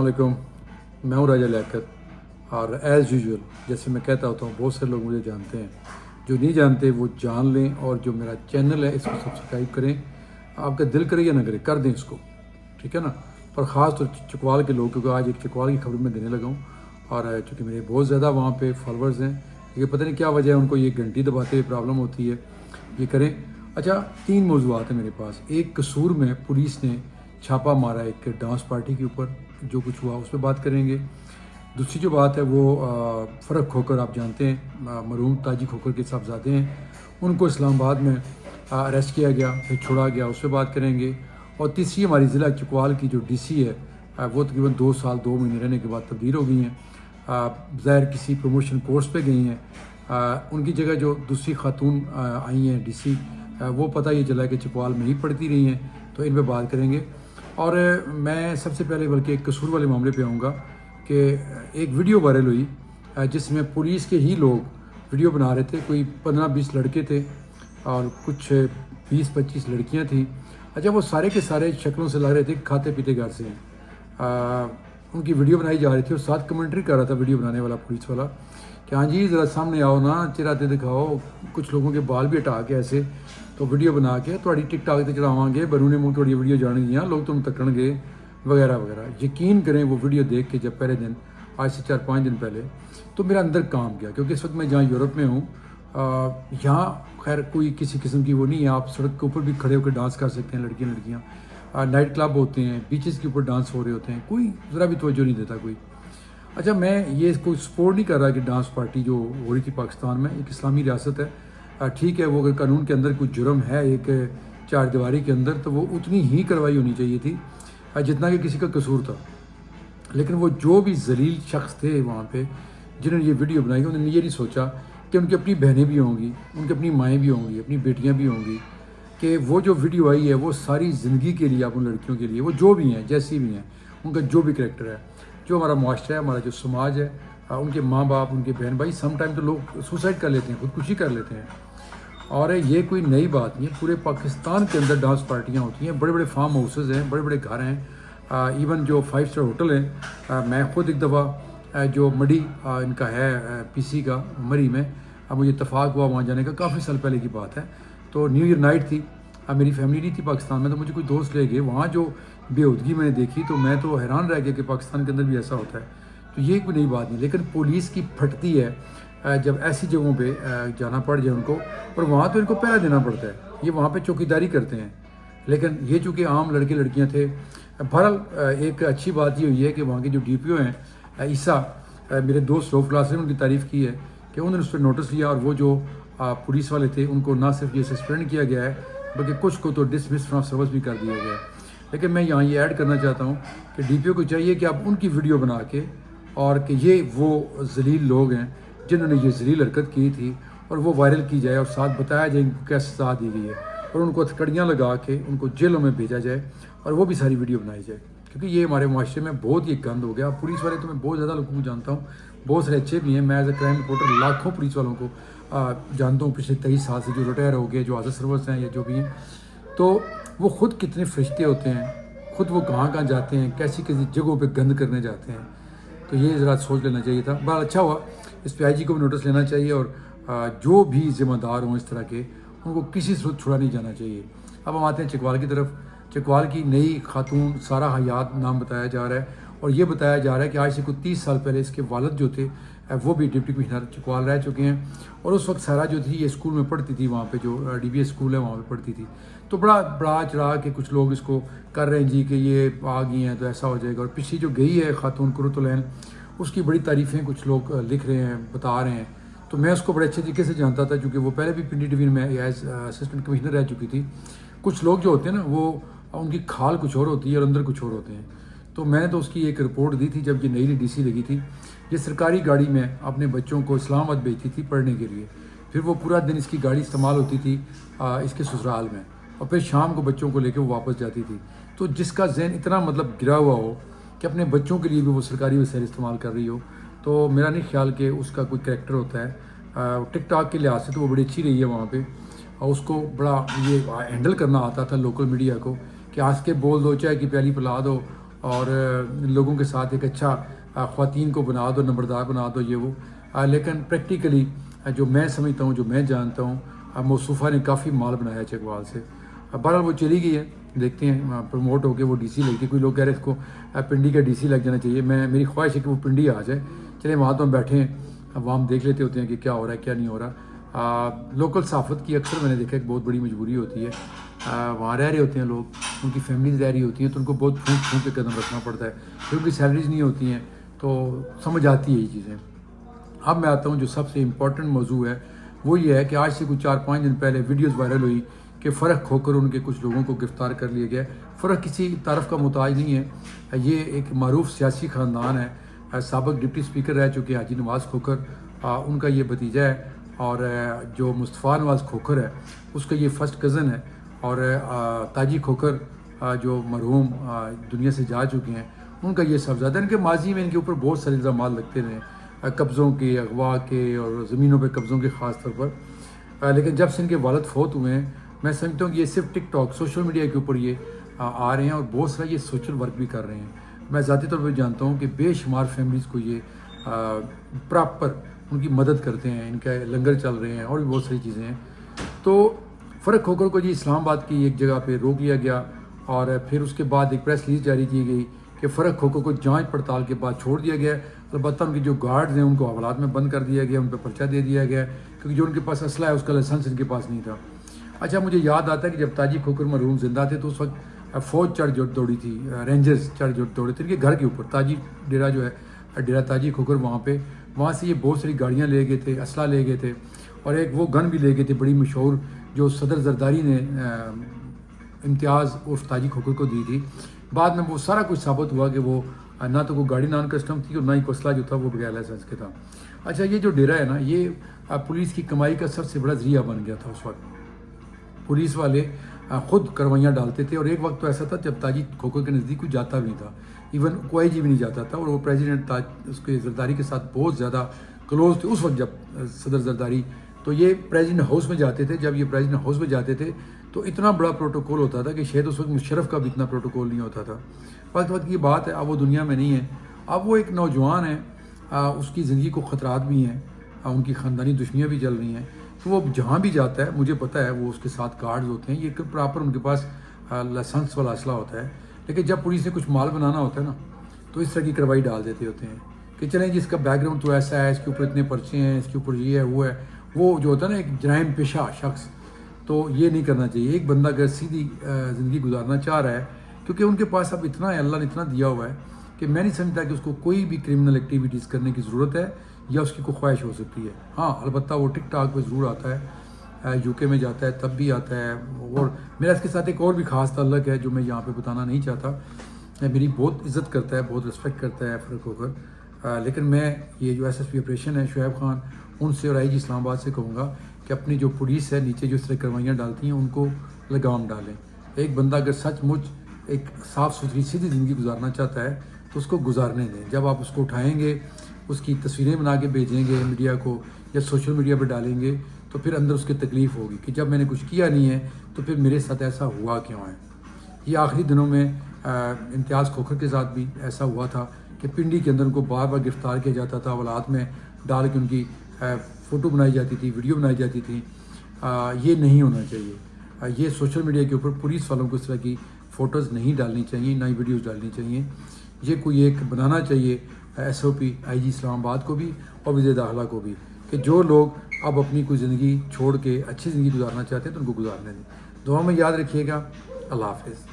वालेकुम। मैं हूँ राजा लियाकत और एज़ यूजुअल जैसे मैं कहता होता हूँ बहुत से लोग मुझे जानते हैं, जो नहीं जानते वो जान लें और जो मेरा चैनल है इसको सब्सक्राइब करें। आपका दिल करे या ना करे कर दें इसको, ठीक है ना। पर ख़ास तौर चकवाल के लोग, क्योंकि आज एक चकवाल की खबर मैं देने लगा हूँ और चूँकि मेरे बहुत ज़्यादा वहाँ पे फॉलोअर्स हैं, ये पता नहीं क्या वजह है, उनको ये घंटी दबाते हुए प्रॉब्लम होती है, ये करें। अच्छा, 3 मौज़ूआत हैं मेरे पास। एक कसूर में पुलिस ने छापा मारा एक डांस पार्टी के ऊपर, जो कुछ हुआ उस पर बात करेंगे। दूसरी जो बात है वो फ़र्क खोकर, आप जानते हैं मरहूम ताजी खोकर के साहबजादे हैं, उनको इस्लामाबाद में अरेस्ट किया गया फिर छोड़ा गया, उस पर बात करेंगे। और तीसरी हमारी ज़िला चकवाल की जो डीसी है वो तकरीबन 2 साल 2 महीने रहने के बाद तब्दील हो गई हैं। ज़ाहिर किसी प्रमोशन कोर्स पे गई हैं, उनकी जगह जो दूसरी खातून आई हैं डीसी, वो पता ये चला कि चकवाल में ही पढ़ती रही हैं, तो इन पर बात करेंगे। और मैं सबसे पहले बल्कि एक कसूर वाले मामले पे आऊँगा कि एक वीडियो वायरल हुई जिसमें पुलिस के ही लोग वीडियो बना रहे थे। कोई 15-20 लड़के थे और कुछ 20-25 लड़कियां थी। अच्छा, वो सारे के सारे शक्लों से लग रहे थे खाते पीते घर से हैं। उनकी वीडियो बनाई जा रही थी और साथ कमेंट्री कर रहा था वीडियो बनाने वाला पुलिस वाला कि हाँ जी ज़रा सामने आओ ना, चिराते दिखाओ, कुछ लोगों के बाल भी हटा के ऐसे तो वीडियो बना के थोड़ी टिकटॉक ते चढ़ावांगे, बरूने मुँह थोड़ी वीडियो जानेगियाँ, लोग तुम तकणगे वगैरह वगैरह। यकीन करें वो वीडियो देख के जब पहले दिन, आज से 4-5 दिन पहले, तो मेरा अंदर काम किया, क्योंकि इस वक्त मैं जहाँ यूरोप में हूँ, यहाँ खैर कोई किसी किस्म की वो नहीं है, आप सड़क के ऊपर भी खड़े होकर डांस कर सकते हैं लड़कियाँ। नाइट क्लब होते हैं, बीचेस के ऊपर डांस हो रहे होते हैं, कोई ज़रा भी तवज्जो नहीं देता कोई। अच्छा, मैं ये कोई सपोर्ट नहीं कर रहा कि डांस पार्टी जो हो रही थी पाकिस्तान में, एक इस्लामी रियासत है, ठीक है, वो अगर कानून के अंदर कुछ जुर्म है एक चार दीवारी के अंदर, तो वो उतनी ही कार्रवाई होनी चाहिए थी जितना कि किसी का कसूर था। लेकिन वो जो भी जलील शख्स थे वहाँ पे जिन्होंने ये वीडियो बनाई, उन्होंने ये नहीं सोचा कि उनकी अपनी बहनें भी होंगी, उनकी अपनी माएँ भी होंगी, अपनी बेटियाँ भी होंगी, कि वो जो वीडियो आई है वो सारी ज़िंदगी के लिए, आप उन लड़कियों के लिए, वो जो भी हैं, जैसी भी हैं, उनका जो भी करैक्टर है, जो हमारा मुआशरा है, हमारा जो समाज है, उनके माँ बाप, उनके बहन भाई, सम टाइम तो लोग सुसाइड कर लेते हैं, खुदकुशी कर लेते हैं। और ये कोई नई बात नहीं है, पूरे पाकिस्तान के अंदर डांस पार्टियाँ होती हैं, बड़े बड़े फार्म हाउसेज़ हैं, बड़े बड़े घर हैं, इवन जो 5 स्टार होटल हैं। मैं ख़ुद एक दफ़ा जो मडी इनका है पीसी का मरी में, मुझे इत्तफाक हुआ वहाँ जाने का, काफ़ी साल पहले की बात है, तो न्यू ईयर नाइट थी, मेरी फैमिली नहीं थी पाकिस्तान में, तो मुझे कोई दोस्त ले गए। वहाँ जो बेहूदगी मैंने देखी तो मैं तो हैरान रह गया कि पाकिस्तान के अंदर भी ऐसा होता है। तो ये कोई नई बात नहीं, लेकिन पुलिस की फटती है जब ऐसी जगहों पे जाना पड़ जाए उनको, और वहाँ तो इनको पहरा देना पड़ता है, ये वहाँ पे चौकीदारी करते हैं। लेकिन ये चूँकि आम लड़के लड़कियाँ थे, बहरहाल एक अच्छी बात ये हुई है कि वहाँ के जो DPO हैं ईसा, मेरे दोस्त लोग क्लास ने उनकी तारीफ़ की है कि उन्होंने उस पर नोटिस लिया, और वो जो पुलिस वाले थे उनको ना सिर्फ ये सस्पेंड किया गया है बल्कि कुछ को तो डिसमिस फ्रॉम सर्विस भी कर दिया गया है। लेकिन मैं यहाँ ये ऐड करना चाहता हूँ कि DPO को चाहिए कि आप उनकी वीडियो बना के, और कि ये वो जलील लोग हैं जिन्होंने ये जलील हरकत की थी, और वो वायरल की जाए और साथ बताया जाए इनको क्या सज़ा दी गई है, और उनको हथकड़ियाँ लगा के उनको जेलों में भेजा जाए, और वो भी सारी वीडियो बनाई जाए, क्योंकि ये हमारे माशरे में बहुत ही गंद हो गया। पुलिस वाले तो मैं बहुत ज़्यादा लोगों को जानता हूँ, बहुत सारे अच्छे भी हैं, मैं एज ए क्राइम रिपोर्टर लाखों पुलिस वालों को जानता हूँ पिछले 23 साल से, जो रिटायर हो गए, जो आज़ाद सर्विस हैं या जो भी हैं। तो वो ख़ुद कितने फरिश्ते होते हैं, ख़ुद वो कहाँ जाते हैं, कैसी कैसी जगहों पे गंद करने जाते हैं, तो ये ज़रा सोच लेना चाहिए था। बड़ा अच्छा हुआ, इस पे IG को भी नोटिस लेना चाहिए, और जो भी ज़िम्मेदार हों इस तरह के, उनको किसी सूरत छुड़ा नहीं जाना चाहिए। अब हम आते हैं चकवाल की तरफ। चकवाल की नई खातून सारा हयात नाम बताया जा रहा है, और ये बताया जा रहा है कि आज से कुछ 30 साल पहले इसके वालिद जो थे वो भी डिप्टी कमिश्नर चकवाल रह चुके हैं, और उस वक्त सारा जो थी ये स्कूल में पढ़ती थी, वहाँ पे जो DBS स्कूल है वहाँ पे पढ़ती थी। तो बड़ा चढ़ा के कुछ लोग इसको कर रहे हैं जी कि ये आ गई हैं तो ऐसा हो जाएगा। और पिछली जो गई है खातून कुरतुलैन, उसकी बड़ी तारीफ़ें कुछ लोग लिख रहे हैं, बता रहे हैं। तो मैं उसको बड़े अच्छे तरीके से जानता था, क्योंकि वो पहले भी पिंडी डिवीज़न में एज असिस्टेंट कमिश्नर रह चुकी थी। कुछ लोग जो होते हैं ना, वो उनकी खाल कुछ और होती है और अंदर कुछ और होते हैं। तो मैंने तो उसकी एक रिपोर्ट दी थी जब ये नई DC लगी थी। ये सरकारी गाड़ी में अपने बच्चों को इस्लामाबाद भेजती थी पढ़ने के लिए, फिर वो पूरा दिन इसकी गाड़ी इस्तेमाल होती थी इसके ससुराल में, और फिर शाम को बच्चों को लेकर वो वापस जाती थी। तो जिसका जहन इतना मतलब गिरा हुआ हो कि अपने बच्चों के लिए भी वो सरकारी वसैल इस्तेमाल कर रही हो, तो मेरा नहीं ख्याल कि उसका कोई करैक्टर होता है। टिकटॉक के लिहाज से तो वो बड़ी अच्छी रही है वहाँ पे, और उसको बड़ा ये हैंडल करना आता था लोकल मीडिया को, कि हंस के बोल दो, चाय की प्याली पिला दो, اور لوگوں کے ساتھ ایک اچھا خواتین کو بنا دو، نمبردار بنا دو، یہ وہ. لیکن پریکٹیکلی جو میں سمجھتا ہوں، جو میں جانتا ہوں، موصوفہ نے کافی مال بنایا چکوال سے. بہرحال وہ چلی گئی ہے، دیکھتے ہیں پروموٹ ہو کے وہ ڈی سی لگتی ہے. کوئی لوگ کہہ رہے اس کو پنڈی کا ڈی سی لگ جانا چاہیے. میری خواہش ہے کہ وہ پنڈی آ جائے. چلیں وہاں تو ہم بیٹھے ہیں، وہاں ہم دیکھ لیتے ہوتے ہیں کہ کیا ہو رہا ہے کیا نہیں ہو رہا. لوکل صحافت کی اکثر میں نے دیکھا ایک بہت بڑی مجبوری ہوتی ہے. وہاں رہ رہے ہوتے ہیں لوگ، ان کی فیملیز رہ رہی ہوتی ہیں، تو ان کو بہت پھونک کے قدم رکھنا پڑتا ہے کیونکہ سیلریز نہیں ہوتی ہیں، تو سمجھ آتی ہے یہ چیزیں. اب میں آتا ہوں جو سب سے امپورٹنٹ موضوع ہے، وہ یہ ہے کہ آج سے کچھ 4-5 دن پہلے ویڈیوز وائرل ہوئی کہ فرق کھوکر ان کے کچھ لوگوں کو گرفتار کر لیا گیا. فرق کسی تعارف کا محتاج نہیں ہے، یہ ایک معروف سیاسی خاندان ہے. سابق ڈپٹی اسپیکر رہ چکے حاجی نواز کھوکھر، ان کا یہ بھتیجا ہے. اور جو مصطفیٰ نواز کھوکھر ہے اس کا یہ فرسٹ کزن ہے. اور تاجی کھوکھر جو مرحوم دنیا سے جا چکے ہیں، ان کا یہ صاحبزادہ. ان کے ماضی میں ان کے اوپر بہت سارے الزامات لگتے رہے، قبضوں کے، اغوا کے اور زمینوں پہ قبضوں کے خاص طور پر. لیکن جب سے ان کے والد فوت ہوئے ہیں، میں سمجھتا ہوں کہ یہ صرف ٹک ٹاک، سوشل میڈیا کے اوپر یہ آ رہے ہیں اور بہت سارا یہ سوشل ورک بھی کر رہے ہیں. میں ذاتی طور پہ جانتا ہوں کہ بے شمار فیملیز کو یہ پراپر ان کی مدد کرتے ہیں، ان کے لنگر چل رہے ہیں اور بھی بہت ساری چیزیں ہیں. تو فرق کھوکھر کو جی اسلام آباد کی ایک جگہ پہ روک لیا گیا اور پھر اس کے بعد ایک پریس ریلیز جاری کی گئی کہ فرق کھوکھر کو جانچ پڑتال کے بعد چھوڑ دیا گیا. البتہ ان کے جو گارڈز ہیں ان کو حوالات میں بند کر دیا گیا، ان پہ پرچہ دے دیا گیا کیونکہ جو ان کے پاس اسلحہ ہے اس کا لائسنس ان کے پاس نہیں تھا. اچھا مجھے یاد آتا ہے کہ جب تاجی کھوکھر مرحوم زندہ تھے تو اس وقت فوج چڑھ دوڑی تھی، رینجرز چڑھ دوڑے تھے ان کے گھر کے اوپر. تاجی ڈیرا جو ہے، ڈیرا تاجی کھوکھر، وہاں سے یہ بہت ساری گاڑیاں لے گئے تھے، اسلحہ لے گئے تھے اور ایک وہ گن بھی لے گئے تھے بڑی مشہور جو صدر زرداری نے امتیاز عرف تاجی کھوکھر کو دی تھی. بعد میں وہ سارا کچھ ثابت ہوا کہ وہ نہ تو کوئی گاڑی نان کسٹم تھی اور نہ ہی کوئی اسلحہ جو تھا وہ بغیر لائسنس کے تھا. اچھا یہ جو ڈیرا ہے نا، یہ پولیس کی کمائی کا سب سے بڑا ذریعہ بن گیا تھا. اس وقت پولیس والے خود کروائیاں ڈالتے تھے اور ایک وقت تو ایسا تھا جب تاجی کھوکھر کے نزدیک کوئی جاتا بھی نہیں تھا، ایون کوئی جی بھی نہیں جاتا تھا. اور وہ پریزیڈنٹ اس کے زرداری کے ساتھ بہت زیادہ کلوز تھے اس وقت جب صدر زرداری. تو یہ پریزیڈنٹ ہاؤس میں جاتے تھے. جب یہ پریزیڈنٹ ہاؤس میں جاتے تھے تو اتنا بڑا پروٹوکول ہوتا تھا کہ شاید اس وقت مشرف کا بھی اتنا پروٹوکول نہیں ہوتا تھا. وقت کی بات ہے، اب وہ دنیا میں نہیں ہے. اب وہ ایک نوجوان ہے، اس کی زندگی کو خطرات بھی ہیں، ان کی خاندانی دشمنیاں بھی چل رہی ہیں. تو وہ جہاں بھی جاتا ہے مجھے پتہ ہے وہ اس کے ساتھ گارڈز ہوتے ہیں، یہ پراپر ان کے پاس لائسنس والا اسلحہ ہوتا ہے. لیکن جب پولیس نے کچھ مال بنانا ہوتا ہے نا تو اس طرح کی کارروائی ڈال دیتے ہوتے ہیں کہ چلیں جی اس کا بیک گراؤنڈ تو ایسا ہے، اس کے اوپر اتنے پرچے ہیں، اس کے اوپر یہ ہے وہ ہے. وہ جو ہوتا ہے نا ایک جرائم پیشہ شخص، تو یہ نہیں کرنا چاہیے. ایک بندہ اگر سیدھی زندگی گزارنا چاہ رہا ہے، کیونکہ ان کے پاس اب اتنا ہے، اللہ نے اتنا دیا ہوا ہے کہ میں نہیں سمجھتا کہ اس کو کوئی بھی کرمنل ایکٹیویٹیز کرنے کی ضرورت ہے یا اس کی کوئی خواہش ہو سکتی ہے. ہاں البتہ وہ ٹک ٹاک پہ ضرور آتا ہے، یو کے میں جاتا ہے تب بھی آتا ہے. اور میرا اس کے ساتھ ایک اور بھی خاص تعلق ہے جو میں یہاں پہ بتانا نہیں چاہتا. میری بہت عزت کرتا ہے، بہت رسپیکٹ کرتا ہے فرق کھوکھر. لیکن میں یہ جو ایس ایس پی آپریشن ہے شعیب خان، ان سے اور آئی جی اسلام آباد سے کہوں گا کہ اپنی جو پولیس ہے نیچے جو اس طرح کروائیاں ڈالتی ہیں ان کو لگام ڈالیں. ایک بندہ اگر سچ مچ ایک صاف ستھری سیدھی زندگی گزارنا چاہتا ہے تو اس کو گزارنے دیں. جب آپ اس کو اٹھائیں گے، اس کی تصویریں بنا کے بھیجیں گے میڈیا کو یا سوشل میڈیا پہ ڈالیں گے تو پھر اندر اس کی تکلیف ہوگی کہ جب میں نے کچھ کیا نہیں ہے تو پھر میرے ساتھ ایسا ہوا کیوں ہے. یہ آخری دنوں میں امتیاز کھوکھر کے ساتھ بھی ایسا ہوا تھا کہ پنڈی کے اندر ان کو بار بار گرفتار کیا جاتا تھا، حوالات میں ڈال کے ان کی فوٹو بنائی جاتی تھی، ویڈیو بنائی جاتی تھی. یہ نہیں ہونا چاہیے. یہ سوشل میڈیا کے اوپر پولیس والوں کو اس طرح کی فوٹوز نہیں ڈالنی چاہیے، نہ ہی ویڈیوز ڈالنی چاہیے. یہ کوئی ایک بنانا چاہیے ایس او پی آئی جی اسلام آباد کو بھی اور وزیر داخلہ کو بھی کہ جو لوگ اب اپنی کوئی زندگی چھوڑ کے اچھی زندگی گزارنا چاہتے ہیں تو ان کو گزارنے دیں. دعا میں یاد رکھیے گا. اللہ حافظ.